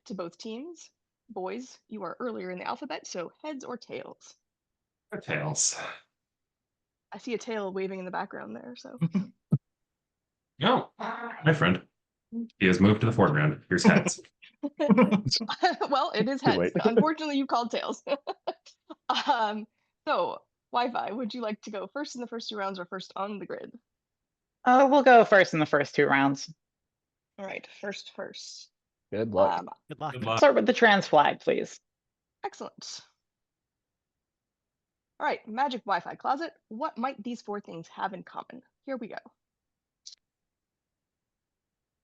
to both teams. Boys, you are earlier in the alphabet, so heads or tails? Tails. I see a tail waving in the background there, so. No, my friend. He has moved to the foreground. Here's heads. Well, it is Too heads. late. Unfortunately, you called tails. So, Wi-Fi, would you like to go first in the first two rounds or first on the grid? We'll go first in the first 2 rounds. All right, first. Good luck. Good luck. Good luck. Start with the trans flag, please. Excellent. All right, magic Wi-Fi closet. What might these 4 things have in common? Here we go.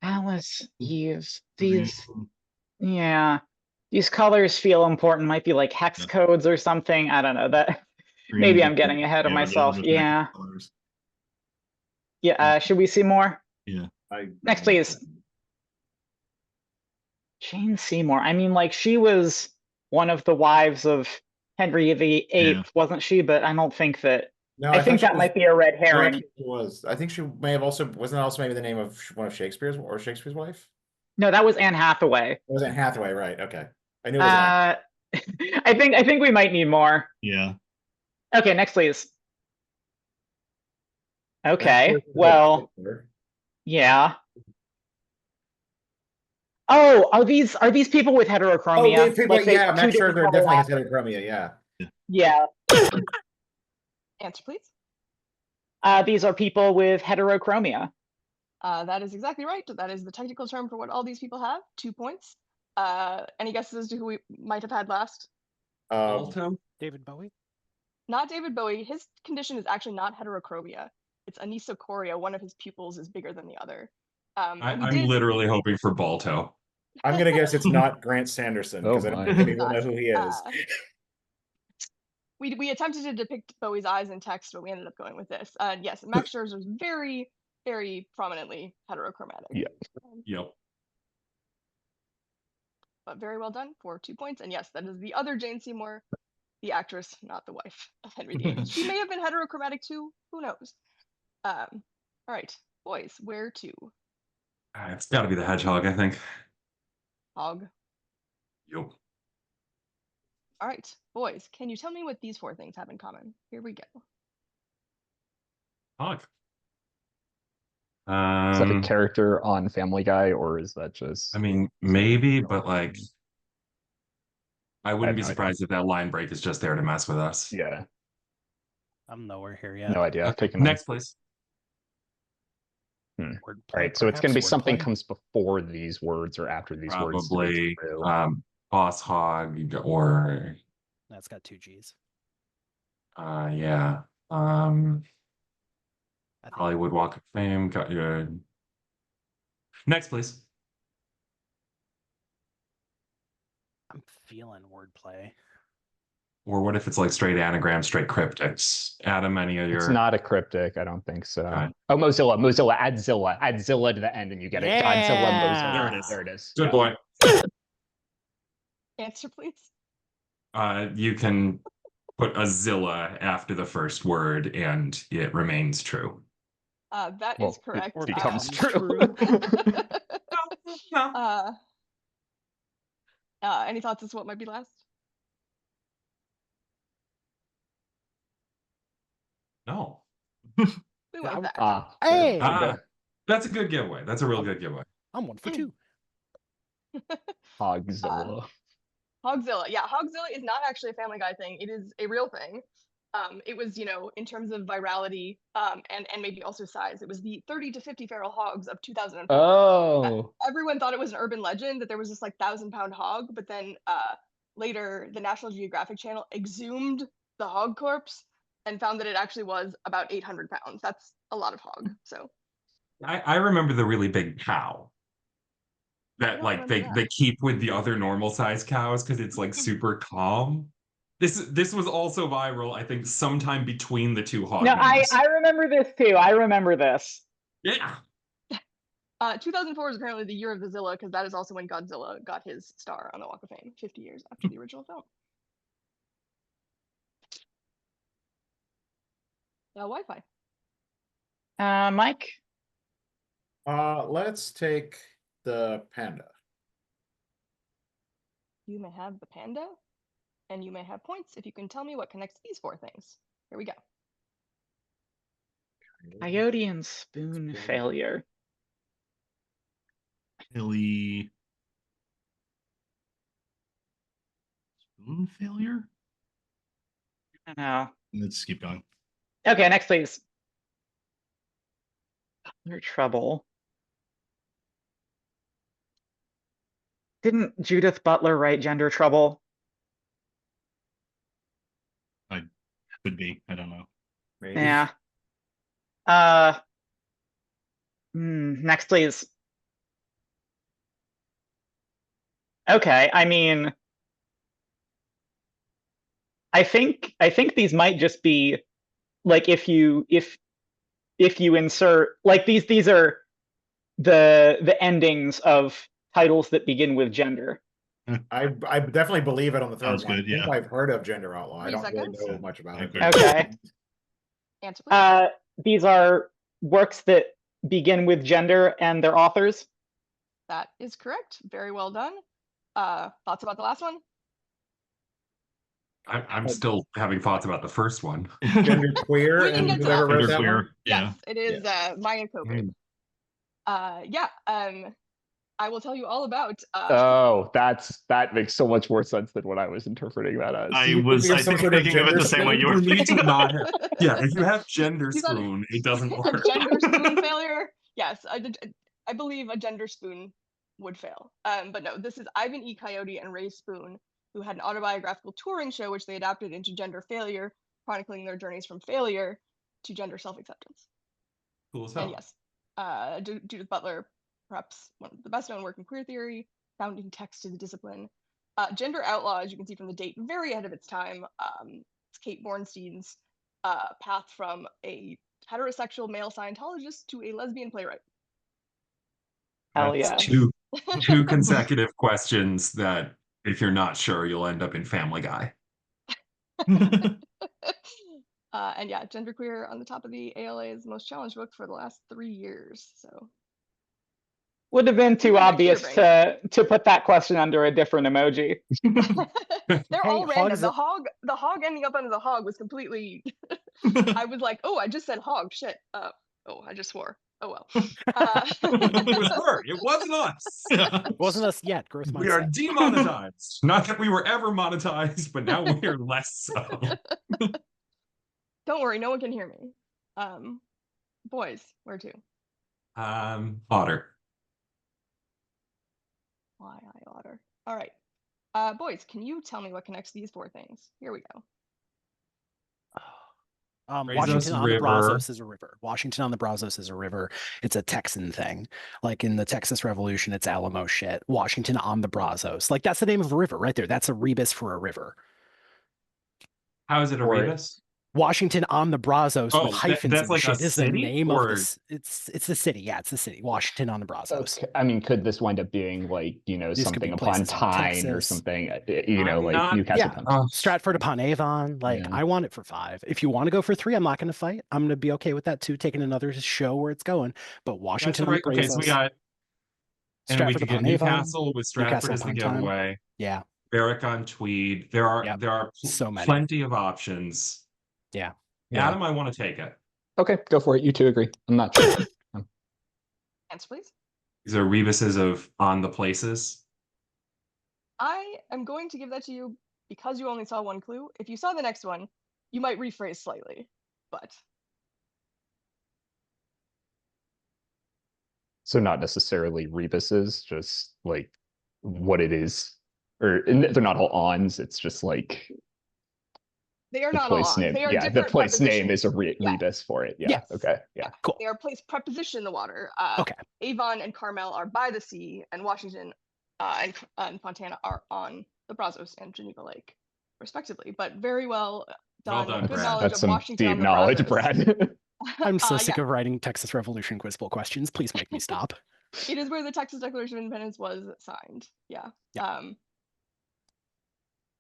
Alice, Eve, these, yeah, these colors feel important. Might be like hex codes or something. I don't know that. Maybe I'm getting ahead of myself. Yeah. Yeah. Should we see more? Yeah. Next, please. Jane Seymour. I mean, like, she was one of the wives of Henry VIII, wasn't she? But I don't think that. No, I think that might be a red herring. It was. I think she may have also wasn't that also maybe the name of one of Shakespeare's or Shakespeare's wife. No, that was Anne Hathaway. It was Anne Hathaway, right? Okay, I knew it was. I think we might need more. Yeah. Okay, next, please. Okay, well, yeah. Oh, are these people with heterochromia? Oh, people, yeah, I'm sure they're definitely has heterochromia. Yeah. Yeah. Answer, please. These are people with heterochromia. That is exactly right. That is the technical term for what all these people have. 2 points. Any guesses as to who we might have had last? David Bowie? Not David Bowie. His condition is actually not heterochromia. It's anisocoria. One of his pupils is bigger than the other. I'm literally hoping for Balto. I'm gonna guess it's not Grant Sanderson because I don't think anyone knows who he is. We attempted to depict Bowie's eyes in text, but we ended up going with this. Yes, Max Scherzer is very, very prominently heterochromatic. Yeah. Yep. But very well done for 2 points. And yes, that is the other Jane Seymour, the actress, not the wife of Henry VIII. She may have been heterochromatic too. Who knows? All right, boys, where to? It's got to be the hedgehog, I think. Hog. Yep. All right, boys, can you tell me what these 4 things have in common? Here we go. Hog. Is that a character on Family Guy, or is that just? I mean, maybe, but like, I wouldn't be surprised if that line break is just there to mess with us. Yeah. I'm nowhere here yet. No idea. Next, please. All right, so it's going to be something comes before these words or after these words. Probably boss hog or. That's got 2 G's. Yeah. Hollywood Walk of Fame. Got you. Next, please. I'm feeling wordplay. Or what if it's like straight anagram, straight cryptics? Adam, any of your... It's not a cryptic, I don't think so. Right. Oh, Mozilla, add Zilla to the end and you get it. Godzilla, Mozilla. There it is. Good boy. Answer, please. You can put a Zilla after the first word and it remains true. That is correct. It becomes true. Any thoughts as to what might be last? No. We like that. Hey! That's a good giveaway. That's a real good giveaway. I'm 1 for 2. Hogzilla. Hogzilla. Yeah, Hogzilla is not actually a Family Guy thing. It is a real thing. It was, in terms of virality and maybe also size, it was the 30 to 50 feral hogs of 2004. Oh. Everyone thought it was an urban legend that there was this like 1,000-pound hog, but then later the National Geographic Channel exhumed the hog corpse and found that it actually was about 800 pounds. That's a lot of hog. So I remember the really big cow that like they keep with the other normal size cows because it's like super calm. This was also viral, I think, sometime between the 2 hog. No, I remember this too. I remember this. Yeah. 2004 is apparently the year of the Zilla because that is also when Godzilla got his star on the Walk of Fame, 50 years after the original film. Wi-Fi. Mike? Let's take the panda. You may have the panda, and you may have points if you can tell me what connects these 4 things. Here we go. Coyote and spoon failure. Hilly. Spoon failure? I don't know. Let's keep going. Okay, next please. Butler trouble. Didn't Judith Butler write Gender Trouble? Could be. I don't know. Maybe. Yeah. Next please. Okay, I mean, I think these might just be like if you insert like these are the endings of titles that begin with gender. I definitely believe it on the third Sounds one. good, I think yeah. I've heard of Gender Outlaw. I 3 don't really seconds. know much about it. Okay. Okay. Answer, please. These are works that begin with gender and their authors. That is correct. Very well done. Thoughts about the last one? I'm still having thoughts about the first one. Gender queer We can and get to whoever that. wrote Gender that queer. one. Yeah. Yes, it is Maya Coburn. I will tell you all about Oh, that makes so much more sense than what I was interpreting that as. I You was think I of some think sort of thinking of it gender the same way you were spoon? You need to thinking. not have, yeah, if you have gender You thought- spoon, it doesn't a work. gender spoon failure. Yes, I believe a gender spoon would fail. But no, this is Ivan E. Coyote and Ray Spoon, who had an autobiographical touring show which they adapted into Gender Failure, chronicling their journeys from failure to gender self-acceptance. Cool as And hell. yes, Judith Butler, perhaps one of the best known work in queer theory, founding text to the discipline. Gender Outlaw, as you can see from the date, very ahead of its time. It's Kate Bornstein's path from a heterosexual male Scientologist to a lesbian playwright. Hell That's yes. two consecutive questions that if you're not sure, you'll end up in Family Guy. And yeah, Genderqueer on the top of the ALA's most challenged book for the last 3 years. So Would have been too Back to your obvious to put that question under a different emoji. they're all Hey, random. hogs The hog ending up under the hog was completely. I was like, oh, I just said hog. Shit. Oh, I just swore. Oh well. It was her. It wasn't us. Wasn't us yet. Growth We are mindset. demonetized. Not that we were ever monetized, but now we are less so. Don't worry, no one can hear me. Boys, where to? Otter. Why I otter. All right. Boys, can you tell me what connects these 4 things? Here we go. Washington on the River. Brazos is a river. Washington on the Brazos is a river. It's a Texan thing. Like in the Texas Revolution, it's Alamo shit. Washington on the Brazos. Like that's the name of a river right there. That's a rebus for a river. How is it a Or- rebus? Washington on the Brazos Oh, with hyphens that's and like a shit is the city, name or- of this. It's the city. Yeah, it's the city. Washington on the Brazos. Okay. I mean, could this wind up being like, These could something be upon places in Tyne or Texas. something, I'm like not- Newcastle Yeah. upon Oh, Stratford upon Avon. Like Yeah. I want it for 5. If you want to go for 3, I'm not going to fight. I'm going to be okay with that too. Taking another show where it's going. But that's Washington the on right. the Okay, Brazos. so we got, and we Stratford could get upon Avon. Newcastle with Stratford Newcastle as the upon Tyne. giveaway. Yeah. Berwick on Tweed. There are Yep. So many. plenty of options. Yeah. Adam, I want to take it. Okay, go for it. You two agree. I'm not sure. Answer, please. These are rebuses of on the places. I am going to give that to you because you only saw 1 clue. If you saw the next one, you might rephrase slightly, but So not necessarily rebuses, just like what it is. And they're not all ons, it's just like they are the not all place on. name. They are Yeah, the different place name is a prepositions. Yeah. rebus for it. Yeah. Yes. Okay. Yeah. Cool. They are placed preposition in the water. Okay. Avon and Carmel are by the sea, and Washington and Fontana are on the Brazos and Geneva Lake, respectively. But very well done. done, Good Brad. knowledge That's of some Washington on deep the knowledge, Brazos. Brad. I'm so sick yeah. of writing Texas Revolution quiz bowl questions. Please make me stop. It is where the Texas Declaration of Independence was signed. Yeah.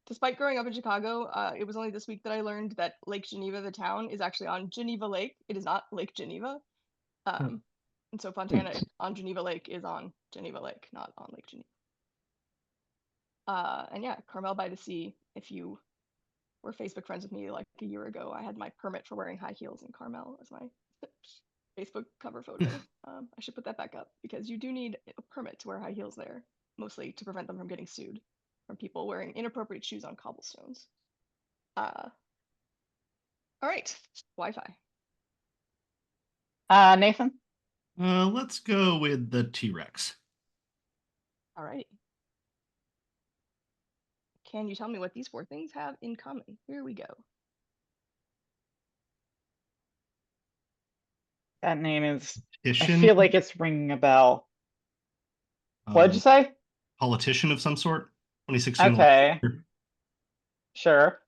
Despite growing up in Chicago, it was only this week that I learned that Lake Geneva, the town, is actually on Geneva Lake. It is not Lake Geneva. And so Fontana on Geneva Lake is on Geneva Lake, not on Lake Geneva. And yeah, Carmel by the Sea. If you were Facebook friends with me like a year ago, I had my permit for wearing high heels in Carmel as my Facebook cover photo. I should put that back up because you do need a permit to wear high heels there, mostly to prevent them from getting sued from people wearing inappropriate shoes on cobblestones. All right, Wi-Fi. Nathan? Let's go with the T-Rex. All right. Can you tell me what these 4 things have in common? Here we go. That name is, I Politician? feel like it's ringing a bell. What'd you say? Politician of some sort. 2016. Okay. Sure.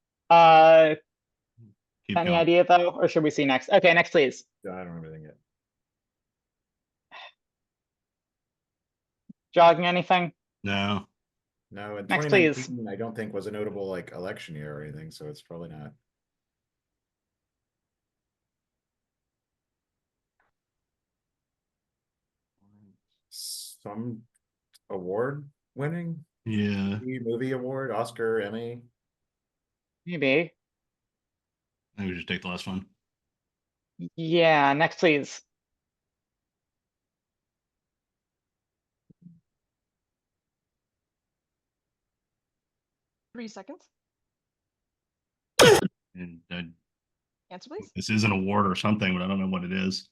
Keep Any going. idea though, or should we see next? Okay, next please. I don't remember anything yet. Jogging anything? No. No, in Next, please. 2019, I don't think was a notable like election year or anything, so it's probably not. Some award winning Yeah. movie award, Oscar, Emmy. Maybe. I think we just take the last one. Yeah, next please. Three seconds. And Answer, please. this is an award or something, but I don't know what it is.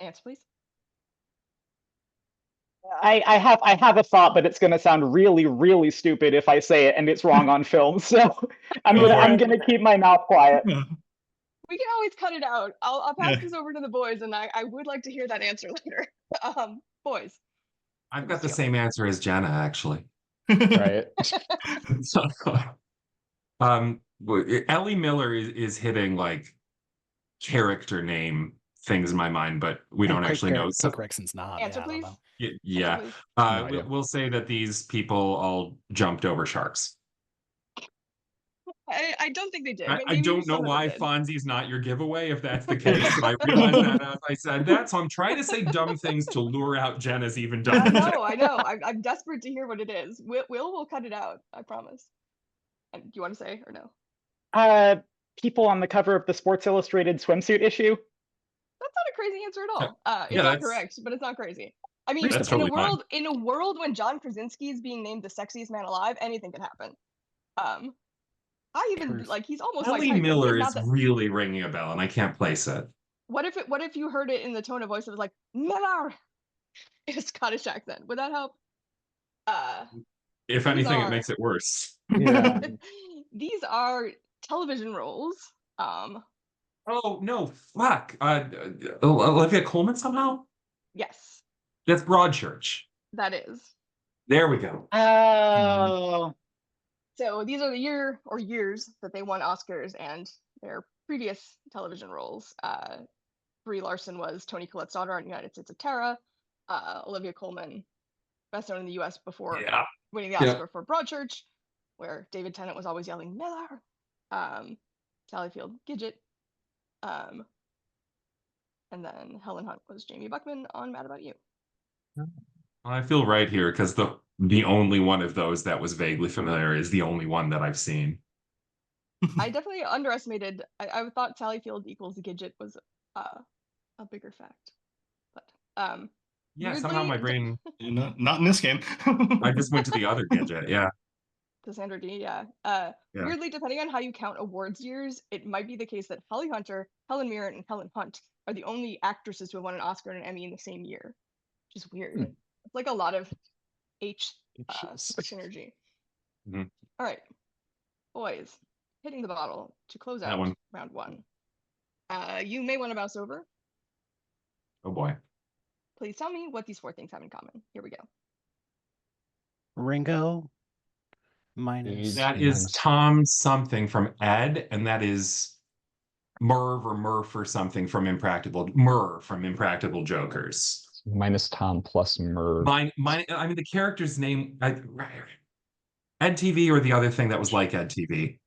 Answer, please. I have a thought, but it's gonna sound really, really stupid if I say it and it's wrong on film. So I'm Go for I'm it. gonna keep my mouth quiet. We can always cut it out. I'll pass Yeah. this over to the boys, and I would like to hear that answer later. Boys. I've got the same answer as Jenna, actually. Right. So, Ellie Miller is hitting like character name things in my mind, but we don't actually know. So, Pete Rickson's not. Answer, yeah, I don't please. know. yeah, Answer, please. No idea. we'll say that these people all jumped over sharks. I don't think they did. I Maybe don't know some of them why did. Fonzie's not your giveaway if that's the case, but I realized that as I said that, so I'm trying to say dumb things to lure out Jenna's even I dumber. know. I'm desperate to hear what it is. Will cut it out. I promise. And do you want to say or no? People on the cover of the Sports Illustrated swimsuit issue. That's not a crazy answer at all. It's yeah, not that's- correct, but it's not crazy. I mean, That's in totally fine. a world when John Krasinski is being named the sexiest man alive, anything can happen. I even Truth. like he's almost my Ellie type, but he's Miller not is that- really ringing a bell, and I can't place it. What if you heard it in the tone of voice that was like Miller in a Scottish accent? Would that help? If These anything, it are- makes it worse. Yeah. These are television roles. Oh no, fuck! Olivia Colman somehow. Yes, That's Broadchurch. that is. There we go. Oh. So these are the years that they won Oscars and their previous television roles. Brie Larson was Toni Collette's daughter on United States of Tara. Olivia Colman, best known in the U.S. before Yeah. winning the Oscar for Broadchurch, where David Tennant was always yelling Miller. Sally Field Gidget. And then Helen Hunt was Jamie Buckman on Mad About You. I feel right here because the only one of those that was vaguely familiar is the only one that I've seen. I definitely underestimated. I thought Sally Field equals Gidget was a bigger fact, but Yeah, weirdly, somehow my brain. Not in this game. I just went to the other gadget. Yeah. Cassandra D. Yeah. Yeah. Weirdly, depending on how you count awards years, it might be the case that Holly Hunter, Helen Mirren, and Helen Hunt are the only actresses who have won an Oscar and an Emmy in the same year, which is weird. It's like a lot of synergy. Mhm. All right, boys, hitting the bottle to close That out one. round one. You may want to mouse over. Oh boy. Please tell me what these 4 things have in common. Here we go. Ringo minus. Is- That is Tom something from Ed, and that is Merv or Murph or something from Impractical Jokers. Minus Tom plus Merv. I mean, the character's name, Ed TV or the other thing that was like Ed TV.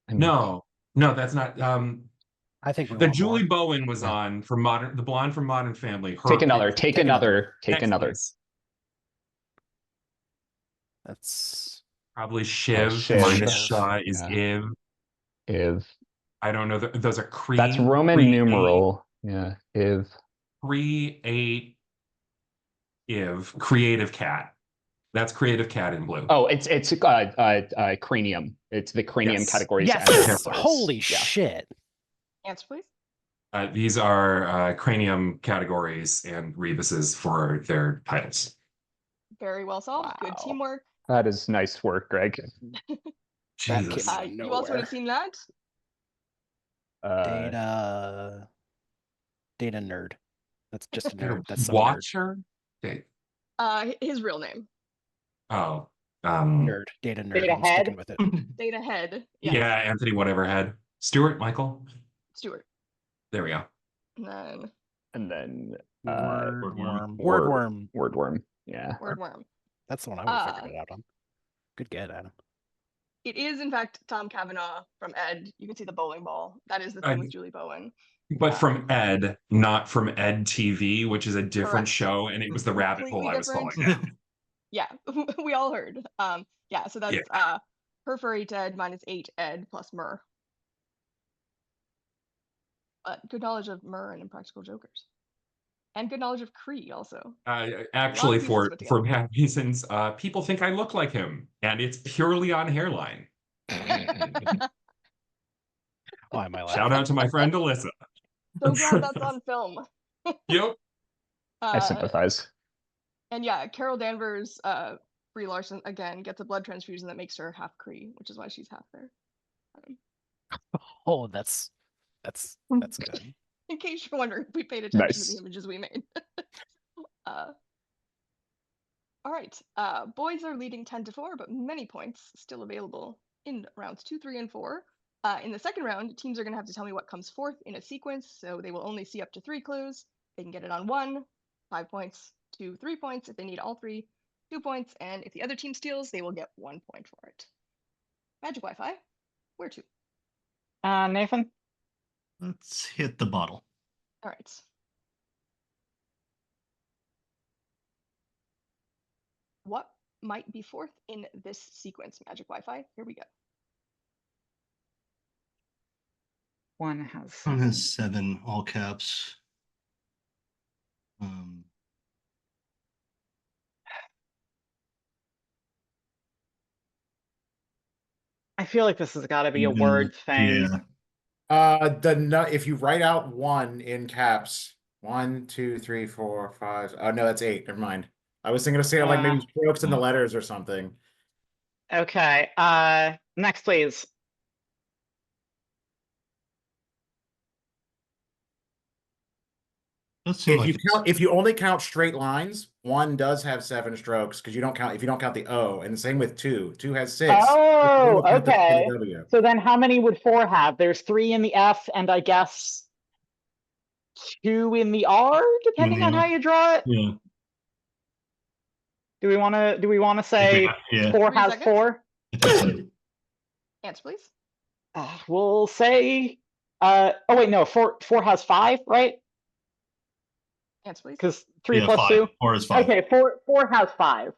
No, that's not. I think we The want Julie more. Bowen was on the blonde from Modern Family. Take another. Next, please. That's Probably Shiv. Shiv. Minus Shaw is Yeah. Iv. I don't know. Those are Cree. That's Roman numeral. Yeah. Iv. 3-8 Iv. Creative Cat. That's Creative Cat in blue. Oh, it's cranium. It's the cranium Yes. categories. yes. and Yes. parts. Holy Yeah. shit. Answer, please. These are cranium categories and rebuses for their titles. Very well solved. Good Wow. teamwork. That is nice work, Greg. That Jesus. came out of You also would nowhere. have seen that. Data nerd. That's just a They're nerd. That's some nerd. Watcher? Okay. His real name. Oh. Nerd. Data nerd. Data I'm sticking head? with it. Data head. Yeah. Yeah, Anthony whatever head. Stuart, Michael. Stuart. There we go. And then And then Wordworm. word- Wordworm. Wordworm. Yeah. Wordworm. That's the one I would have figured it out on. Good get, Adam. It is, in fact, Tom Cavanaugh from Ed. You can see the bowling ball. That is the thing with Julie Bowen. But from Ed, not from Ed TV, which is a different Correct. show, and it was the rabbit hole I was falling down. Yeah, we all heard. Yeah, so that's her for 8 Ed minus 8 Ed plus Myrrh. Good knowledge of Myrrh and Impractical Jokers. And good knowledge of Cree also. Actually, pieces for put together. bad reasons, people think I look like him, and it's purely on hairline. Why am I laughing? Shout out to my friend Alyssa. So glad that's on film. Yep. I sympathize. And yeah, Carol Danvers, Brie Larson, again, gets a blood transfusion that makes her half Cree, which is why she's half there. Oh, that's good. In case you're wondering, we paid attention to Nice. the images we made. All right. Boys are leading 10-4, but many points still available in rounds 2, 3, and 4. In the second round, teams are going to have to tell me what comes fourth in a sequence, so they will only see up to 3 clues. They can get it on 1, 5 points, 2, 3 points. If they need all 3, 2 points, and if the other team steals, they will get 1 point for it. Magic Wi-Fi, where to? Nathan? Let's hit the bottle. All right. What might be fourth in this sequence, Magic Wi-Fi? Here we go. One has One 7. has 7, all caps. I feel like this has got to be a word thing. Yeah. If you write out 1 in caps, 1, 2, 3, 4, 5. Oh no, that's 8. Never mind. I was thinking of saying like maybe strokes in the letters or something. Okay. Next, please. If you only count straight lines, 1 does have 7 strokes because you don't count if you don't count the O, and the same with 2. 2 has 6. Oh, If you count the okay. W. So then how many would 4 have? There's 3 in the F and I guess 2 in the R, depending on how you draw it. Yeah. Do we want to say Yeah. 4 3 has seconds. 4? I think so. Answer, please. We'll say oh wait, no, 4 has 5, right? Answer, please. Because 3 Yeah, plus 5. 2. 4 is 5. Okay, 4 has 5.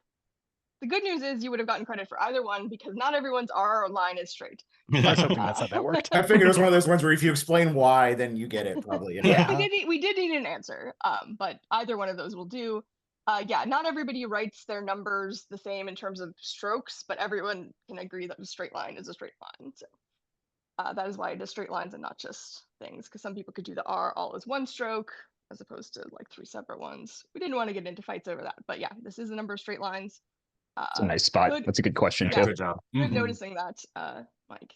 The good news is you would have gotten credit for either one because not everyone's R line is straight. I was hoping that's how that worked. I figured it was one of those ones where if you explain why, then you get it probably. Yeah. We did need an answer, but either one of those will do. Yeah, not everybody writes their numbers the same in terms of strokes, but everyone can agree that a straight line is a straight line. So that is why it is straight lines and not just things, because some people could do the R all as 1 stroke as opposed to like 3 separate ones. We didn't want to get into fights over that, but yeah, this is the number of straight lines. It's a nice spot. That's a good question Yeah. too. Good job. Good noticing that, Mike.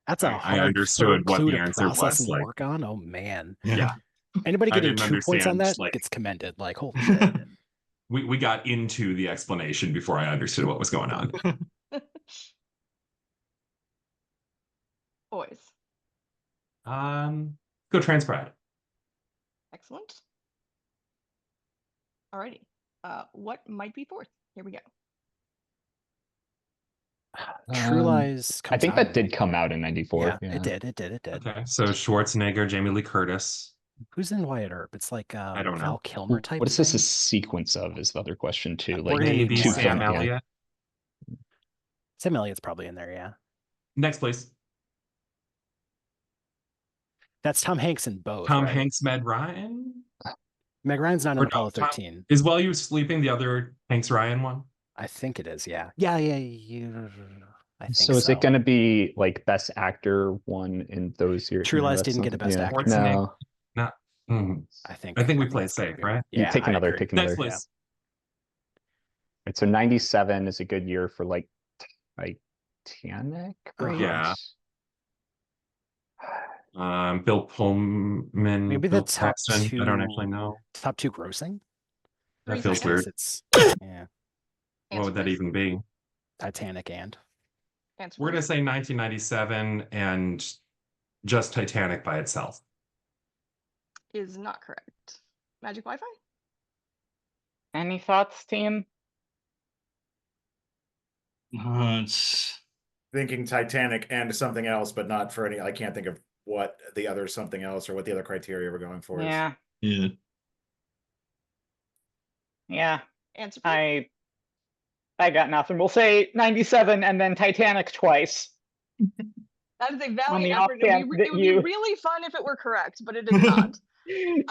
That's a I hard understood third what clue the to answer process was, and like- work on. Oh man. Yeah. Anybody I getting didn't 2 points on understand, that like- gets commended. Like, holy shit. We got into the explanation before I understood what was going on. Boys. Go Transpride. Excellent. Alrighty. What might be fourth? Here we go. True Lies. I comes think out that in did come out in '94. Yeah, it did. Okay, so Schwarzenegger, Jamie Lee Curtis. Who's in Wyatt Earp? It's like don't know. Val Kilmer type. What is this a thing? sequence of is the other question too. We're Like gonna need Maybe more two Sam film- yeah. Elliott. Sam Elliott's probably in there, yeah. Next, please. That's Tom Hanks in both. Tom right? Hanks, Meg Ryan. Meg Ryan's not Or in no, Apollo Tom- 13. Is While You Were Sleeping the other Hanks Ryan one? I think it is, yeah. Yeah. I think So is it going to be like best actor one in those years? True No, Lies that's didn't get a something- best yeah. actor. Schwarzenegger. No, Not. mm. I think I think we that's played safe, right? you Yeah, take I another, agree. take Next, another. please. Right, so 97 is a good year for like Titanic, right? Yeah. Bill Pullman. Maybe the Bill top Paxton. I don't actually two- know. Top 2 grossing. That 3 feels seconds. weird. It's yeah, What Answer, would that please. even be? Titanic and Answer, We're gonna please. say 1997 and just Titanic by itself. Is not correct. Magic Wi-Fi? Any thoughts, team? It's Thinking Titanic and something else, but not for any. I can't think of what the other something else or what the other criteria we're going for is. Yeah, yeah. yeah. Answer, please. I got nothing. We'll say 97 and then Titanic twice. That is a on valiant the off effort. It chance would, that be, it would you- be really fun if it were correct, but it is not.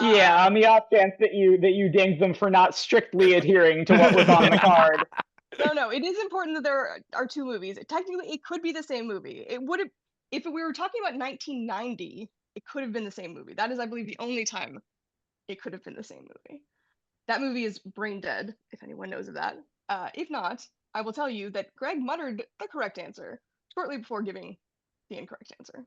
Yeah, on the off chance that you dinged them for not strictly adhering to what was on the card. No, it is important that there are 2 movies. Technically, it could be the same movie. It would have, if we were talking about 1990, it could have been the same movie. That is, I believe, the only time it could have been the same movie. That movie is Brain Dead, if anyone knows of that. If not, I will tell you that Greg muttered the correct answer shortly before giving the incorrect answer.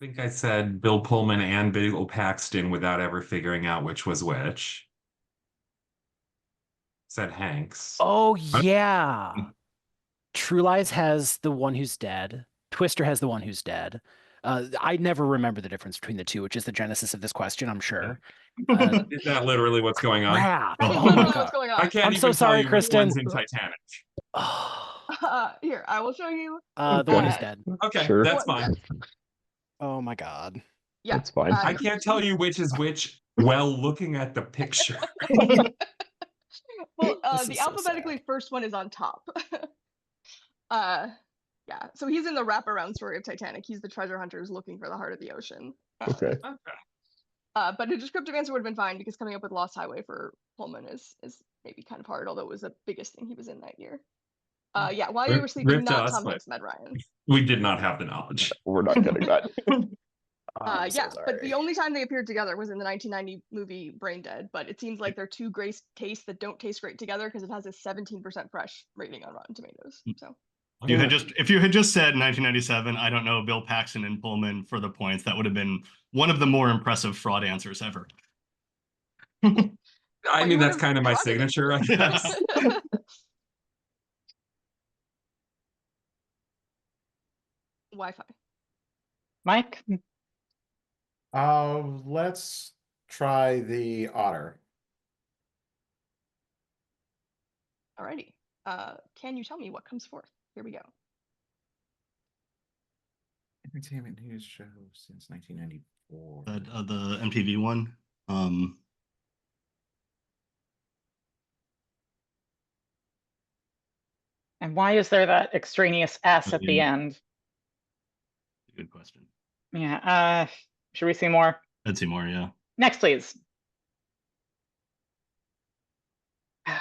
I think I said Bill Pullman and Bill Paxton without ever figuring out which was which. Said Hanks. oh yeah. True Lies has the one who's dead. Twister has the one who's dead. I never remember the difference between the two, which is the genesis of this question, I'm sure. Is that literally what's going on? Crap. That is Oh my literally what's god. going I on. can't I'm even so tell sorry, you which Kristen. one's in Titanic. Here, I will show you. The one who's dead. Okay, Sure. that's fine. Oh my god. Yeah, That's fine. I can't tell you which is which while looking at the picture. Well, This the is so alphabetically sad. first one is on top. Yeah. So he's in the wraparound story of Titanic. He's the treasure hunters looking for the heart of the ocean. Okay. But a descriptive answer would have been fine because coming up with Lost Highway for Pullman is maybe kind of hard, although it was the biggest thing he was in that year. Yeah, While You Were Sleeping, Rip to not us, Tom but- Hanks, Meg Ryan. We did not have the knowledge. We're not getting that. I'm so Yeah, but the sorry. only time they appeared together was in the 1990 movie Brain Dead. But it seems like they're 2 great tastes that don't taste great together because it has a 17% fresh rating on Rotten Tomatoes. So If you had just said 1997, I don't know, Bill Paxton and Pullman for the points, that would have been one of the more impressive fraud answers ever. I you mean, that's would've kind of my gotten it. signature, I guess. Wi-Fi. Mike? Let's try the otter. Alrighty. Can you tell me what comes forth? Here we go. Entertainment news show since 1994. The MTV one. And why is there that extraneous S at the Yeah. end? Good question. Yeah, should we see more? I'd see more, yeah. Next, please. I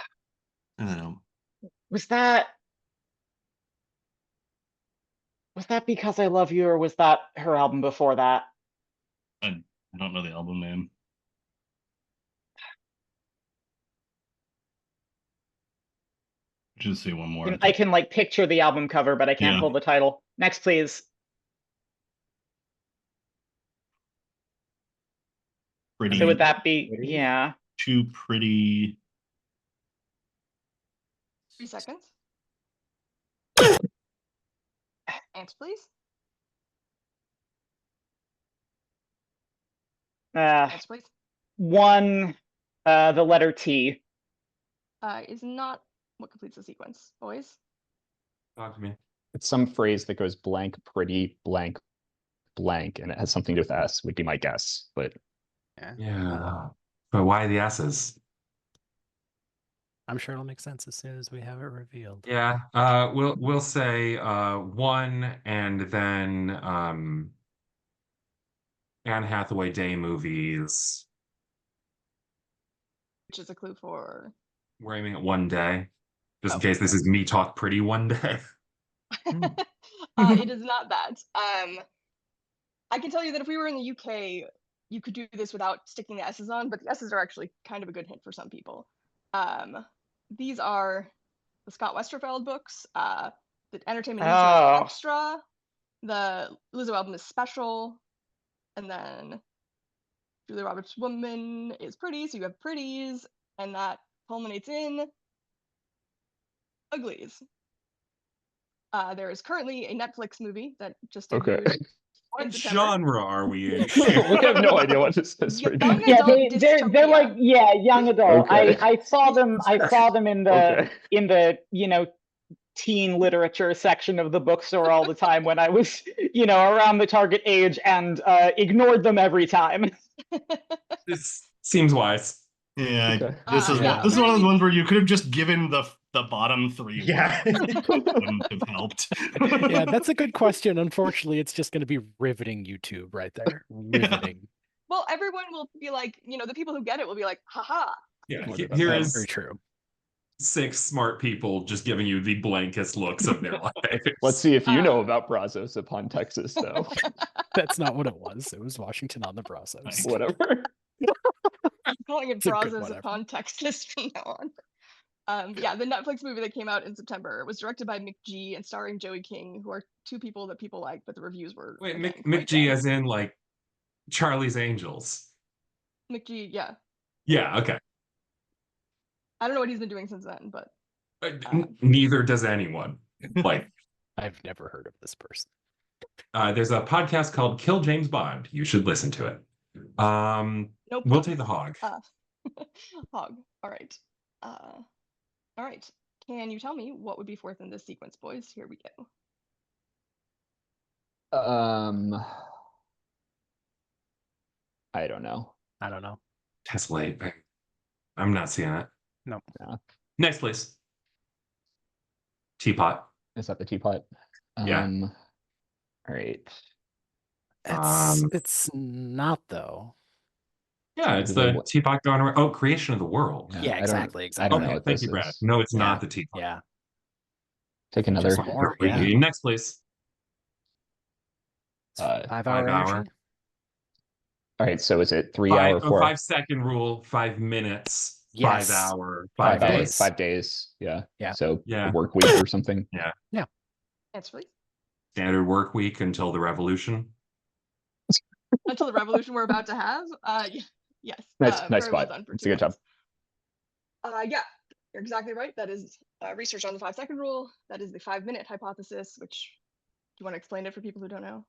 don't know. Was that Because I Love You, or was that her album before that? I don't know the album name. Just see one more. I can like picture the album cover, but I can't Yeah. pull the title. Next, please. Pretty, So would that be, Pretty? yeah. Too Pretty. 3 seconds. Answer, please. Answer, please. One, the letter T. Is not what completes the sequence. Boys. Talk to me. It's some phrase that goes blank, pretty, blank, blank and it has something to do with S would be my guess, but Yeah. But why the S's? I'm sure it'll make sense as soon as we have it revealed. Yeah. We'll say 1 and then Anne Hathaway Day movies. Which is a clue for. We're aiming at 1 day. Just in case this is me talk pretty 1 day. It is not that. I can tell you that if we were in the UK, you could do this without sticking the S's on, but the S's are actually kind of a good hint for some people. These are the Scott Westerfeld books, the Entertainment News Series Extra, the Lizzo album is Special, and then Julia Roberts' Woman is Pretty, so you have Pretties, and that culminates in Uglies. There is currently a Netflix movie that just debuted. What genre are we in? We have no idea what this is. Young Yeah, adult they're like, dystopia. yeah, young adult. Okay. I saw them in the Okay. in the teen literature section of the bookstore all the time when I was around the target age, and ignored them every time. This seems wise. Yeah, Okay. this is yeah. this is one of those ones where you could have just given the bottom 3. Yeah. Wouldn't have helped. Yeah, that's a good question. Unfortunately, it's just going to be riveting YouTube right there. Riveting. Well, everyone will be like, the people who get it will be like, haha. Yeah, What here about Very is true. 6 smart people just giving you the blankest looks of their life. Let's see if you know about Brazos upon Texas, though. That's not what it was. It was Washington on the Brazos. Whatever. I'm calling it It's a good Brazos whatever. upon Texas from now on. Yeah, the Netflix movie that came out in September was directed by McG and starring Joey King, who are 2 people that people like, but the reviews were Wait, again, quite McG bad. as in like Charlie's Angels. McG, yeah. Yeah, okay. I don't know what he's been doing since then, but Neither does anyone. Like, I've never heard of this person. there's a podcast called Kill James Bond. You should listen to it. nope. We'll take the hog. Hog. All right. All right. Can you tell me what would be 4th in this sequence, boys? Here we go. I don't know. I don't know. That's late. I'm not seeing it. No. Yeah. Next, please. Teapot. Is that the teapot? Yeah. All right. It's not though. Yeah, it's the teapot going around. Oh, creation of the world. Yeah, I exactly. don't know Okay, what thank this you, Brad. is. No, it's Yeah. not the teapot. Yeah. Take another. Just more, yeah. Next, please. 5 5 hour. hour. energy? All right, so is it 3 hour, 4 5-second rule, 5 minutes, Yes. 5 hour, 5 5 hours, days. 5 days? Yeah. Yeah. So Yeah. a work week or something. Answer, please. Standard work week until the revolution. Until the revolution we're about to have. Yes. Nice very spot. well done for That's 2 a good job. points. Yeah, you're exactly right. That is research on the 5-second rule. That is the 5-minute hypothesis, which, do you want to explain it for people who don't know?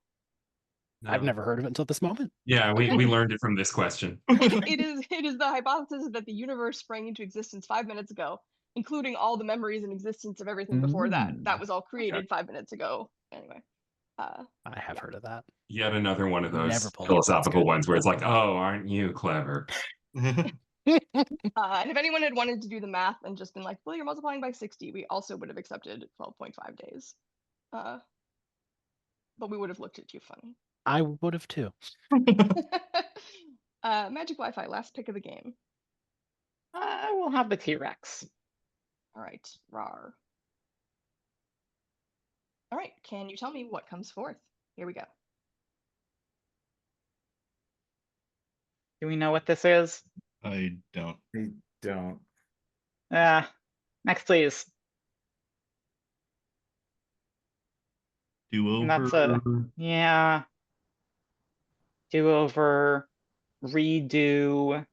I've No. never heard of it until this moment. Yeah, we learned it from this question. It is the hypothesis that the universe sprang into existence 5 minutes ago, including all the memories and existence of everything before that. That was all created 5 minutes ago. Anyway. I have heard of that. Yet another one of those Never believed philosophical that's good. ones where it's like, oh, aren't you clever? And if anyone had wanted to do the math and just been like, well, you're multiplying by 60, we also would have accepted 12.5 days. But we would have looked at you funny. I would have too. Magic Wi-Fi, last pick of the game. I will have the T-Rex. All right, rar. All right, can you tell me what comes 4th? Here we go. Do we know what this is? I don't. I don't. Next, please. Do And that's over. Yeah. Do over, redo.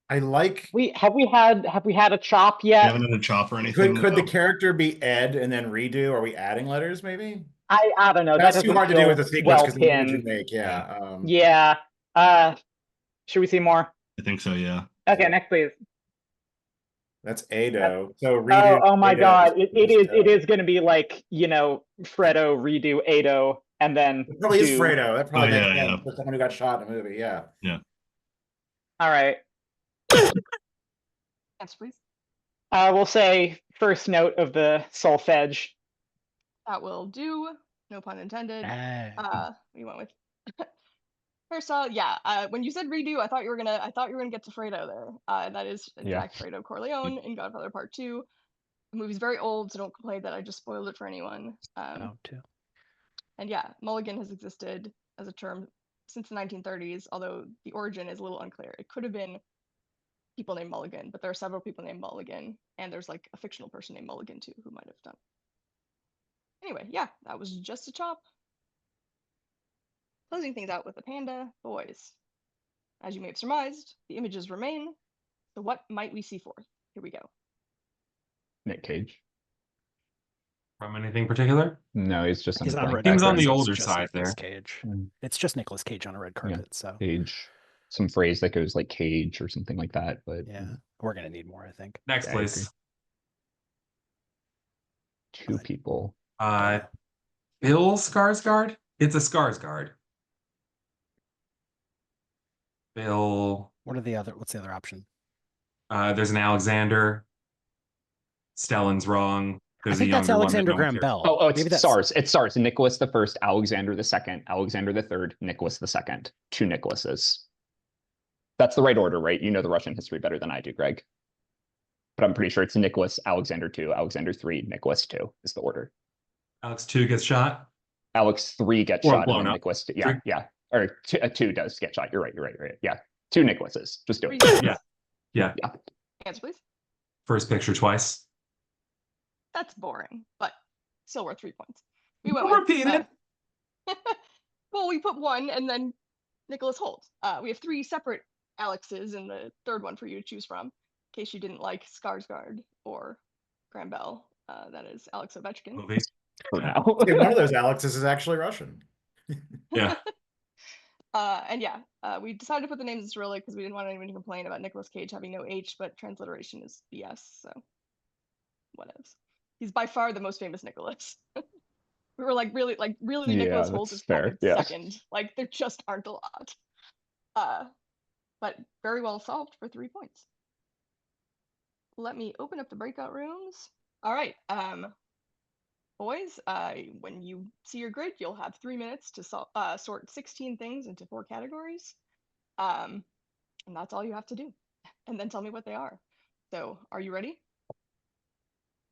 I like. Have we had a chop You yet? haven't had a chop or anything. Could the No. character be Ed and then redo? Are we adding letters maybe? I don't know. That's that too hard to doesn't do with the feel sequence well because the image you pinned. make. Yeah. Yeah. Should we see more? I think so. Yeah. Okay, next please. That's Ado. So redo. Oh my Ado God. is It is going to be like, Fredo redo Ado and then It probably is do. Fredo. That probably Oh, makes yeah, sense for someone who got shot in a movie. Yeah. All right. Yes, please. We'll say first note of the solfege. That will do. No pun intended. Ah. We went with Hairstyle. Yeah. When you said redo, I thought you were gonna get to Fredo there. That is in Yeah. fact Fredo Corleone in Godfather Part 2. The movie's very old, so don't complain that I just spoiled it for anyone. Too. And yeah, mulligan has existed as a term since the 1930s, although the origin is a little unclear. It could have been people named Mulligan, but there are several people named Mulligan, and there's like a fictional person named Mulligan too who might have done. Anyway, yeah, that was just a chop. Closing things out with the panda boys. As you may have surmised, the images remain. So what might we see forth? Here we go. Nick Cage. From anything particular? No, he's just in He's his on blank red Seems on carpet, the so it's older just side Nicolas there. Cage. Mm. It's just Nicolas Cage on a red carpet, so Cage. Some phrase that goes like cage or something like that, but yeah, we're gonna need more, I think. Next, Yeah, I agree. please. Two people. Bill Skarsgård? It's a Skarsgård. Bill. What's the other option? There's an Alexander. Stellan's wrong. There's I think a that's younger Alexander one that no one Graham cares. Bell. Oh, Maybe it's that's SARS. It's SARS. Nicholas the First, Alexander the Second, Alexander the Third, Nicholas the Second. Two Nicholases. That's the right order, right? You know the Russian history better than I do, Greg. But I'm pretty sure it's Nicholas, Alexander 2, Alexander 3, Nicholas 2 is the order. Alex 2 gets shot. Alex 3 gets Or shot, and blown then up. Nicholas 2. Yeah, Three. yeah. Or 2 does get shot. You're right. Yeah. Two Nicholases. Just do it. Yeah. Answer, please. First picture twice. That's boring, but still worth 3 points. We went Don't with, repeat it. well, we put one and then Nicholas Holt. We have 3 separate Alexes and the third one for you to choose from, in case you didn't like Skarsgård or Graham Bell. That is Alex Ovechkin. Movies. For now. See, one of those Alexes is actually Russian. Yeah. And yeah, we decided to put the names in Cyrillic because we didn't want anyone to complain about Nicolas Cage having no H, but transliteration is BS, so whatevs. He's by far the most famous Nicholas. We were really Yeah, Nicholas Holt that's is kind fair, of yeah. second. Like there just aren't a lot. But very well solved for 3 points. Let me open up the breakout rooms. All right, boys, when you see your grid, you'll have 3 minutes to sort 16 things into 4 categories. And that's all you have to do. And then tell me what they are. So are you ready?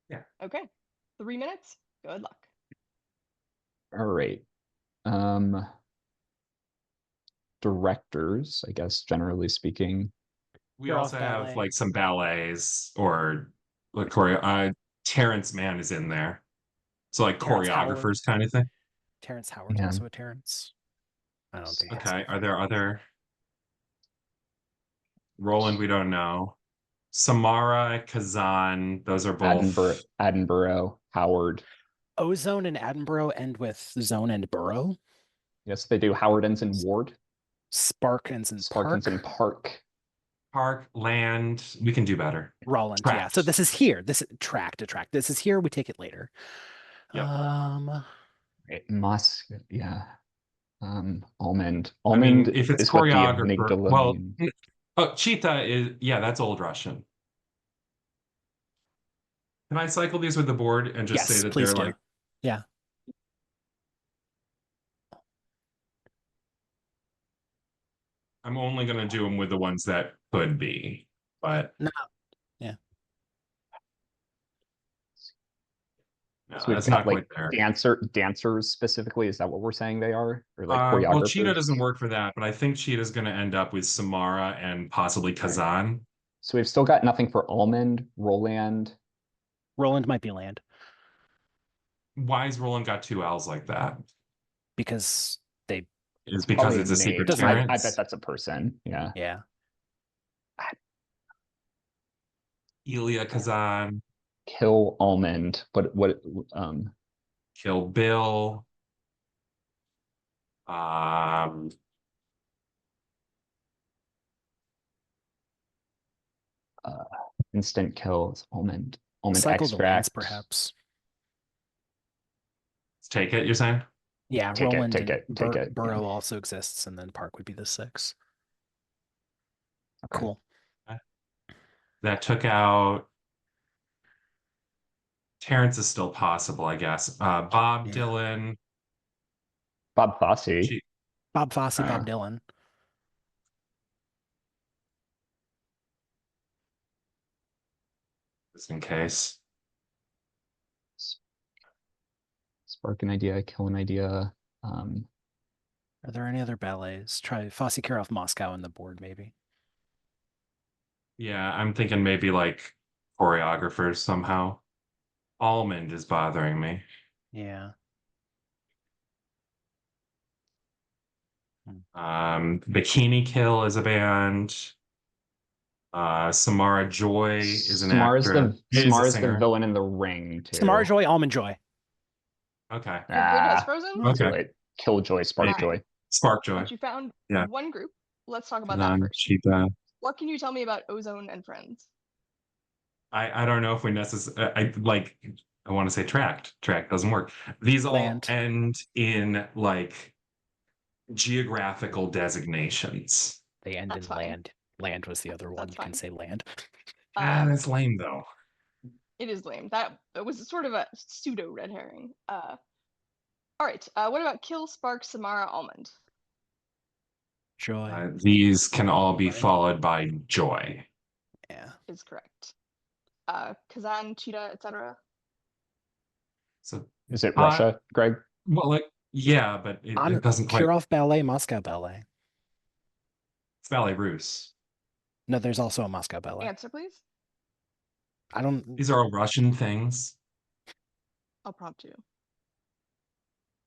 Yeah. Okay. 3 minutes. Good luck. All right. Directors, I guess, generally speaking. We Girls also have ballet. like some ballets or like choreo. Terrence Mann is in there. So like Terrence choreographers Howard. kind of thing. Terrence Howard's Yeah. also a Terrence. I don't think. Okay. Are there other? Roland, we don't know. Samara, Kazan, those are both. Edinburgh, Howard. Ozone and Attenborough end with zone and borough. Yes, they do. Howard ends in Ward. Sparkins and Park. Sparkins in Park. Park, Land. We can do better. Roland. Yeah. Tract. So this is here. This is track to track. This is here. We take it later. Yep. Musk. Yeah. Almond. I mean, Almond if it's is what the choreographer, amygdala well, means. Cheetah is, yeah, that's Old Russian. Can I cycle these with the board and just say Yes, that please they're do. like, Yeah. I'm only going to do them with the ones that could be, but No. Yeah. no, So we've that's got not like quite there. dancers specifically. Is that what we're saying they are? Or like Well, choreographers? Cheetah doesn't work for that, but I think Cheetah's going to end up with Samara and possibly Kazan. So we've still got nothing for Almond, Roland. Roland might be land Why has Roland got 2 L's like that? because they. It's because Probably it's a secret Doesn't- I Terrence. bet that's a person. Yeah. Yeah. Elia Kazan, Kill Almond. What Kill Bill. Instant kills, almond Cycle the lands, extract. perhaps. Let's take it, you're saying? Yeah, Take it, Roland take and it, take it, yeah. Burrow also exists, and then Park would be the 6. Okay. Cool. That took out. Terrence is still possible, I guess. Bob Yeah. Dylan. Bob Fosse. Bob Fosse, Bob Dylan. Just in case. Spark an idea, kill an idea. Are there any other ballets? Try Fosse, Kirov, Moscow on the board, maybe. Yeah, I'm thinking maybe like choreographers somehow. Almond is bothering me. Yeah. Bikini Kill is a band. Samara Joy is an Samara's actor. Samara's the villain in The Ring too. Samara Joy, Almond Joy. Okay. Your grid has frozen. That's Okay. right. Killjoy, Spark Maybe. Joy. Spark Joy. But you found Yeah. one group. Let's talk about that first. Cheap. What can you tell me about Ozone and Friends? I don't know if we necessarily. I want to say tracked. Track doesn't work. These all Land. end in like geographical designations. They end That's in fine. land. Land was the other one. That's You can fine. say land. That's lame though. It is lame. That it was sort of a pseudo red herring. All right. What about Kill, Spark, Samara, Almond? Joy. These can all be followed by Joy. Yeah. Is correct. Kazan, Cheetah, etc. So Is it Russia, Greg? well, like yeah, but it doesn't quite. Kirov Ballet, Moscow Ballet. It's Ballet Russe. No, there's also a Moscow Ballet. Answer, please. I don't. These are all Russian things. I'll prompt you.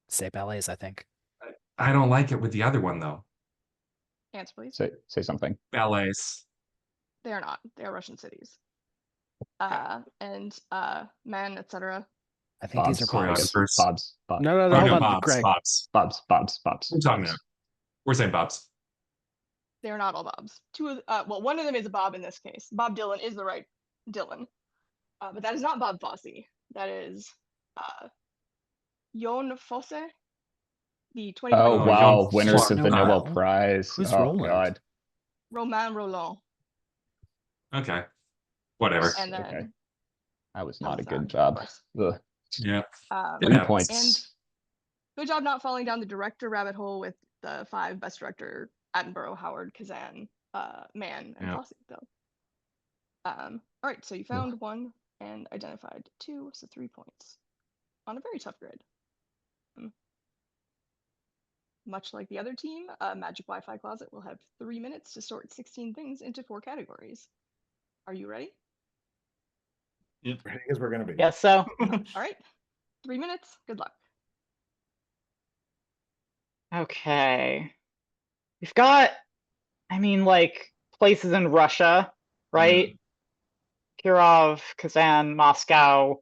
Say ballets, I think. I don't like it with the other one though. Answer, please. Say something. Ballets. They are not. They are Russian cities. And men, etc. I think these are Bob's. choreographers. Bob's. No, Oh, hold no, on, Bob's. Greg. Bob's. We're talking about. We're saying Bob's. They are not all Bobs. One of them is a Bob in this case. Bob Dylan is the right Dylan. But that is not Bob Fosse. That is Jon Fosse, the 2020. Oh wow, Jon winners Fosse. of the Wow. Nobel Prize. Who's oh Roland? God. Romain Rolland. Okay. Whatever. And then Okay. That was not a Kazan, good of job. course. Ugh. Yeah. It 3 happens. points. Good job not falling down the director rabbit hole with the 5 best director: Attenborough, Howard, Kazan, Mann, and Yeah. Fosse, though. All right, so you found 1 and identified 2, so 3 points on a very tough grid. Much like the other team, Magic Wi-Fi Closet will have 3 minutes to sort 16 things into 4 categories. Are you ready? Yep. Ready as we're gonna be. Yes, so. All right, 3 minutes. Good luck. Okay. We've got, I mean, like, places in Russia, right? Kirov, Kazan, Moscow,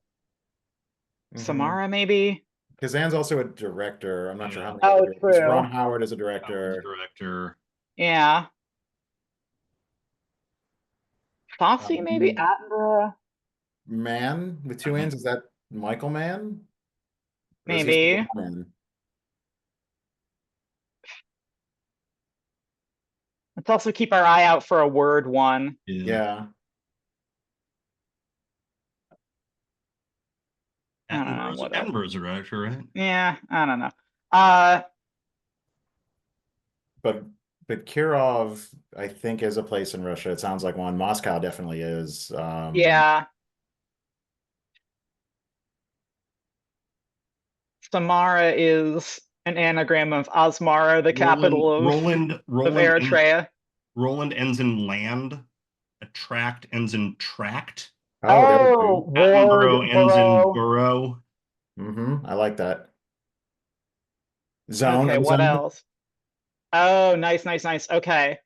Samara, maybe? Kazan's also a director. I'm not sure how many. Oh, other directors. true. Ron Howard is a Director. director. Yeah. Fosse, maybe? Attenborough? Mann with 2 N's. Is that Michael Mann? Or is he Maybe. still Mann? Let's also keep our eye out for a word one. Yeah. I don't know, what else? Attenborough's a director, right? Yeah, I don't know. But Kirov, I think, is a place in Russia. It sounds like one. Moscow definitely is. Yeah. Samara is an anagram of Asmara, the capital of Eritrea. Roland ends in land. Attract ends in tract. Oh, Attenborough ends in Borough. borough. I like that. Zone. Okay, what zone. else? Oh, nice. Okay.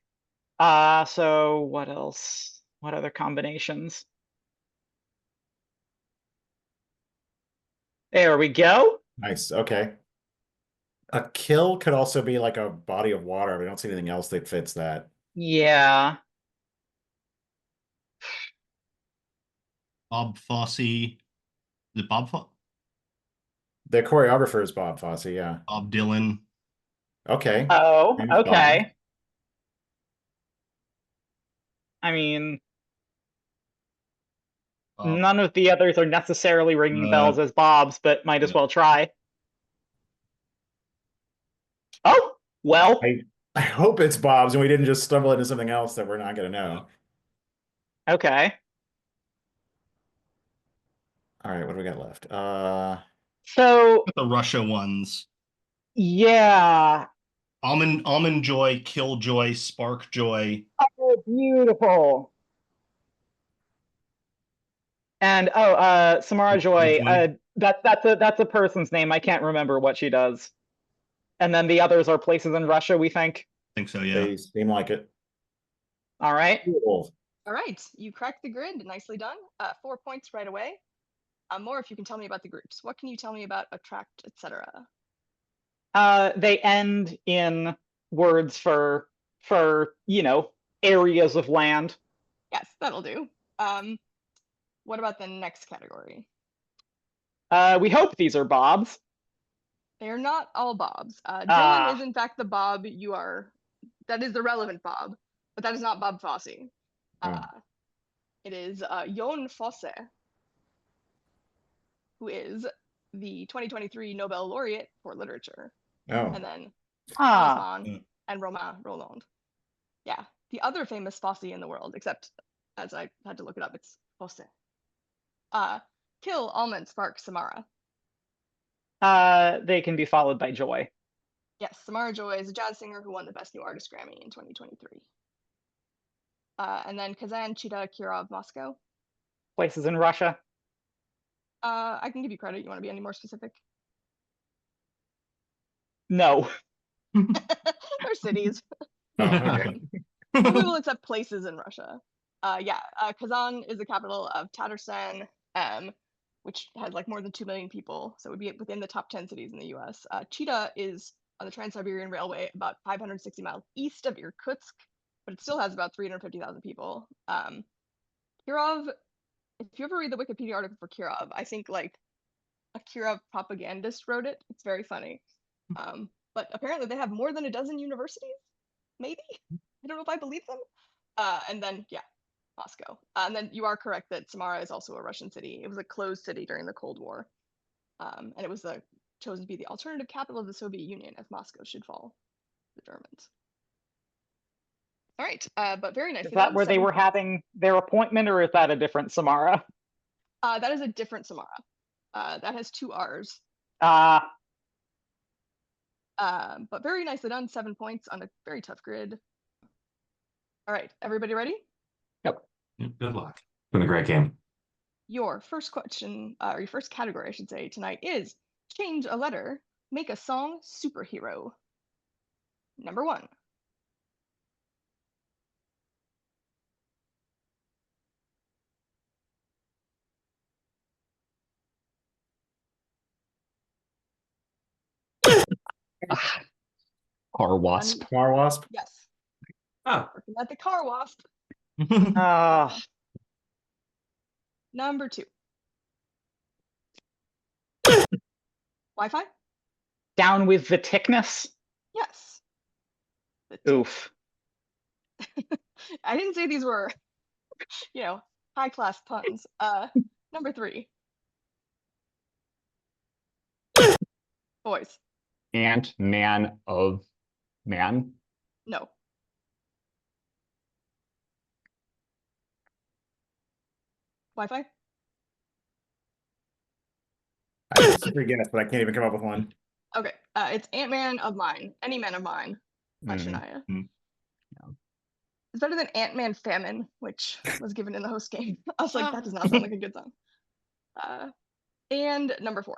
So what else? What other combinations? There we go. Nice. Okay. A kill could also be like a body of water. We don't see anything else that fits that. Yeah. Bob Fosse. Is it Bob The choreographer is Bob Fosse, yeah. Bob Dylan? Okay. Oh, Name's Bob. okay. I mean, Bob. none of the others are necessarily ringing bells as Bob's, but might as yeah. well try. Oh, well, I hope it's Bob's and we didn't just stumble into something else that we're not gonna know. okay. All right, what do we got left? So, The Russia ones. yeah. Almond Joy, Killjoy, Spark Joy. Oh, beautiful. And Samara Joy, that's a person's name. I can't remember what she does. And then the others are places in Russia, we think. I think so, yeah. They seem like it. All right. Cool. All right, you cracked the grid. Nicely done. 4 points right away. More if you can tell me about the groups. What can you tell me about attract, etc.? They end in words for areas of land. Yes, that'll do. What about the next category? We hope these are Bob's. They're not all Bobs. Dylan is in fact the Bob you are. That is the relevant Bob, but that is not Bob Fosse. It is Jon Fosse, who is the 2023 Nobel laureate for literature. Oh. And then Thomas Mann and Romain Rolland. Yeah, the other famous Fosse in the world, except as I had to look it up, it's Fosse. Kill, Almond, Spark, Samara. They can be followed by Joy. Yes, Samara Joy is a jazz singer who won the Best New Artist Grammy in 2023. And then Kazan, Chita, Kirov, Moscow. Places in Russia. I can give you credit. You want to be any more specific? No. Or cities. Oh, okay. We will accept places in Russia. Kazan is the capital of Tatarstan, which has like more than 2 million people, so it would be within the top 10 cities in the US. Chita is on the Trans-Siberian Railway about 560 miles east of Irkutsk, but it still has about 350,000 people. Kirov, if you ever read the Wikipedia article for Kirov, I think like a Kirov propagandist wrote it. It's very funny. But apparently they have more than a dozen universities, maybe? I don't know if I believe them. And then, yeah, Moscow. And then you are correct that Samara is also a Russian city. It was a closed city during the Cold War. And it was chosen to be the alternative capital of the Soviet Union, as Moscow should fall to the Germans. All right, but very nicely. Is that where they were having their appointment, or is that a different Samara? That is a different Samara. That has 2 R's. But very nicely done. 7 points on a very tough grid. All right, everybody ready? Yep. Good luck. It's been a great game. Your first question, or your first category, I should say, tonight is change a letter, make a song superhero. Number 1. Car wasp. Car wasp? Yes. Ah. Working at the car wasp. Number 2. Wi-Fi? Down with the thickness? Yes. Oof. I didn't say these were, high class puns. Number 3. Boys. Ant-Man of Man. No. Wi-Fi? I have a guess, but I can't even come up with one. Okay. It's Ant-Man of Mine. Any Man of Mine. By Shania. It's better than Ant-Man Famine, which was given in the host game. I was like, that does not sound like a good song. And number 4.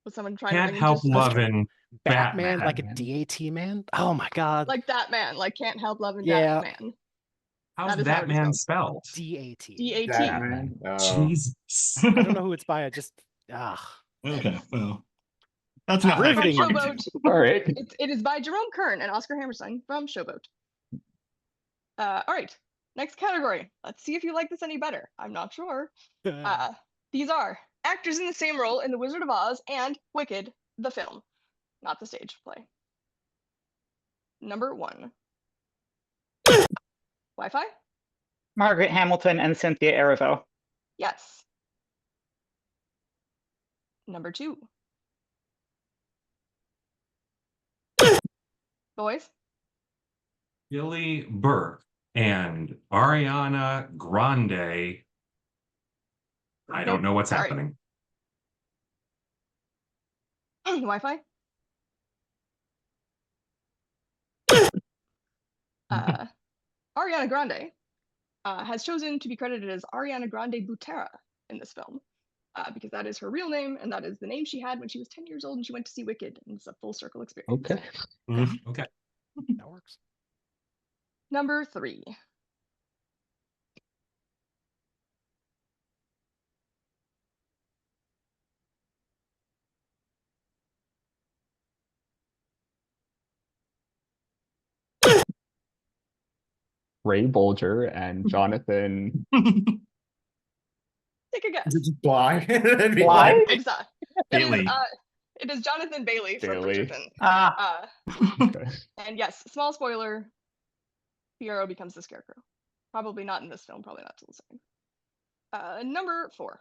Was someone trying Can't to help just loving Batman, Batman. like a DAT man. Oh my god. like that man, like can't help loving Yeah. that man. How's That is how that it is man spelled. spelled? D-A-T. D-A-T. Batman. Jesus. I don't know who it's by. I just Okay, well, that's not Riveting. From high Showboat. All right. It is by Jerome Kern and Oscar Hammerstein from Showboat. All right, next category. Let's see if you like this any better. I'm not sure. These are actors in the same role in The Wizard of Oz and Wicked, the film, not the stage play. Number 1. Wi-Fi? Margaret Hamilton and Cynthia Erivo. Yes. Number 2. Boys? Billy Burke and Ariana Grande. I don't know what's Sorry. happening. Wi-Fi? Ariana Grande has chosen to be credited as Ariana Grande Butera in this film because that is her real name and that is the name she had when she was 10 years old and she went to see Wicked, and it's a full circle experience. Okay. Okay. that works. Number 3. Ray Bolger and Jonathan. Take a guess. Is it just Bly? Bly? Exactly. Bailey. It is Jonathan Bailey from Bailey. Bridgerton. Ah, Okay. And yes, small spoiler, Pierrot becomes the Scarecrow. Probably not in this film, probably not till the second. Number 4.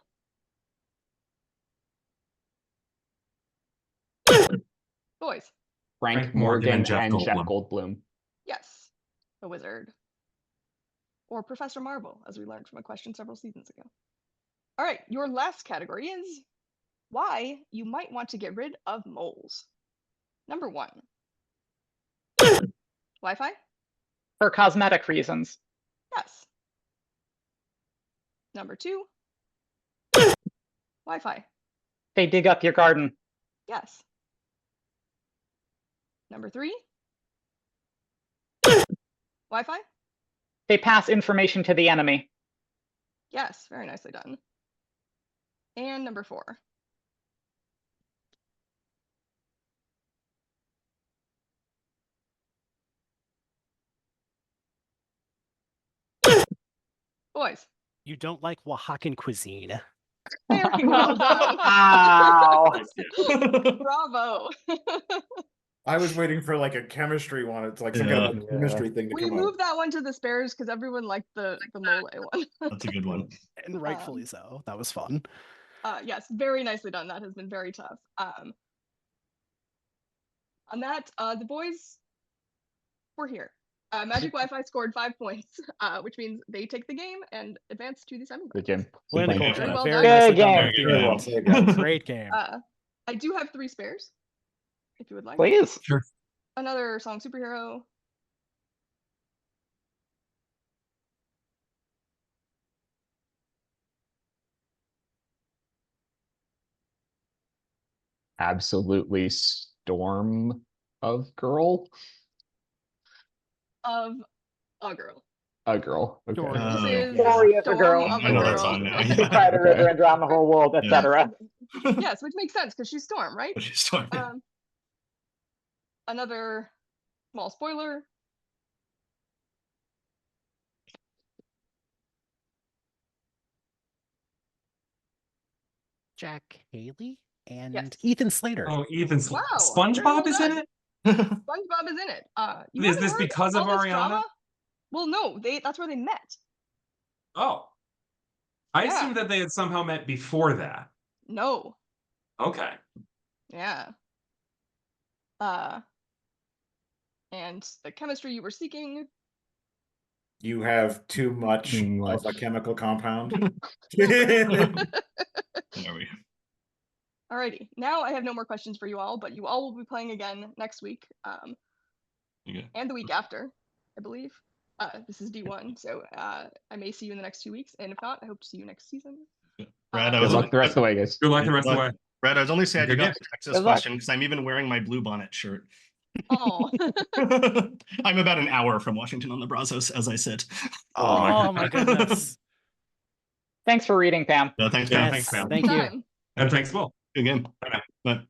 Boys. Frank Morgan and Jeff Goldblum. Goldblum. Yes. The Wizard. Or Professor Marvel, as we learned from a question several seasons ago. All right, your last category is why you might want to get rid of moles. Number 1. Wi-Fi? for cosmetic reasons. Yes. Number 2. Wi-Fi? They dig up your garden. Yes. Number 3. Wi-Fi? They pass information to the enemy. Yes, very nicely done. And number 4. Boys. You don't like Oaxacan cuisine. Very well done. Wow. Bravo. I was waiting for like a chemistry one. It's like some kind of Yeah. chemistry thing to We come moved that one to the spares because everyone liked the mole one. That's a good one. And rightfully so. That was fun. Yes, very nicely done. That has been very tough. On that, the boys were here. Magic Wi-Fi scored 5 points, which means they take the game and advance to the semifinals. Good game. Clinical. Good Very game. well Very done. nicely Good done. game. Very Well, good. say again. Great game. I do have 3 spares, if you would like. Please. Sure. Another song superhero. Absolutely storm of girl. Of a girl. A girl. Okay. Story. This is Story of a Storm girl. of a I know that Girl. song now. To cry the river and drown the whole world, Yeah. etc. Yes, which makes sense because she's Storm, right? Sorry. Another small spoiler. Jack Haley and Yes. Ethan Slater. Oh, Ethan. Wow, SpongeBob very well is in done. it? SpongeBob is in it. You Is haven't this heard because of all this Ariana? drama? Well, no, that's where they met. Oh. I Yeah. assumed that they had somehow met before that. No. Okay. Yeah. And the chemistry you were seeking. You have too much Too much. of a chemical compound. There we go. Alrighty. Now I have no more questions for you all, but you all will be playing again next week. Okay. And the week after, I believe. This is D1, so I may see you in the next 2 weeks, and if not, I hope to see you next season. Brad, I Good was luck the rest of the way, guys. Good luck the rest of the way. Brad, I was only sad you Good got game. the Texas Good luck. question because I'm even wearing my blue bonnet shirt. Oh. I'm about an hour from Washington on the Brazos as I sit. Oh my goodness. Thanks for reading, Pam. No, thanks, Yeah, Pam. thanks, Pam. Thank you. Time. And thanks, Will. Good game. Bye.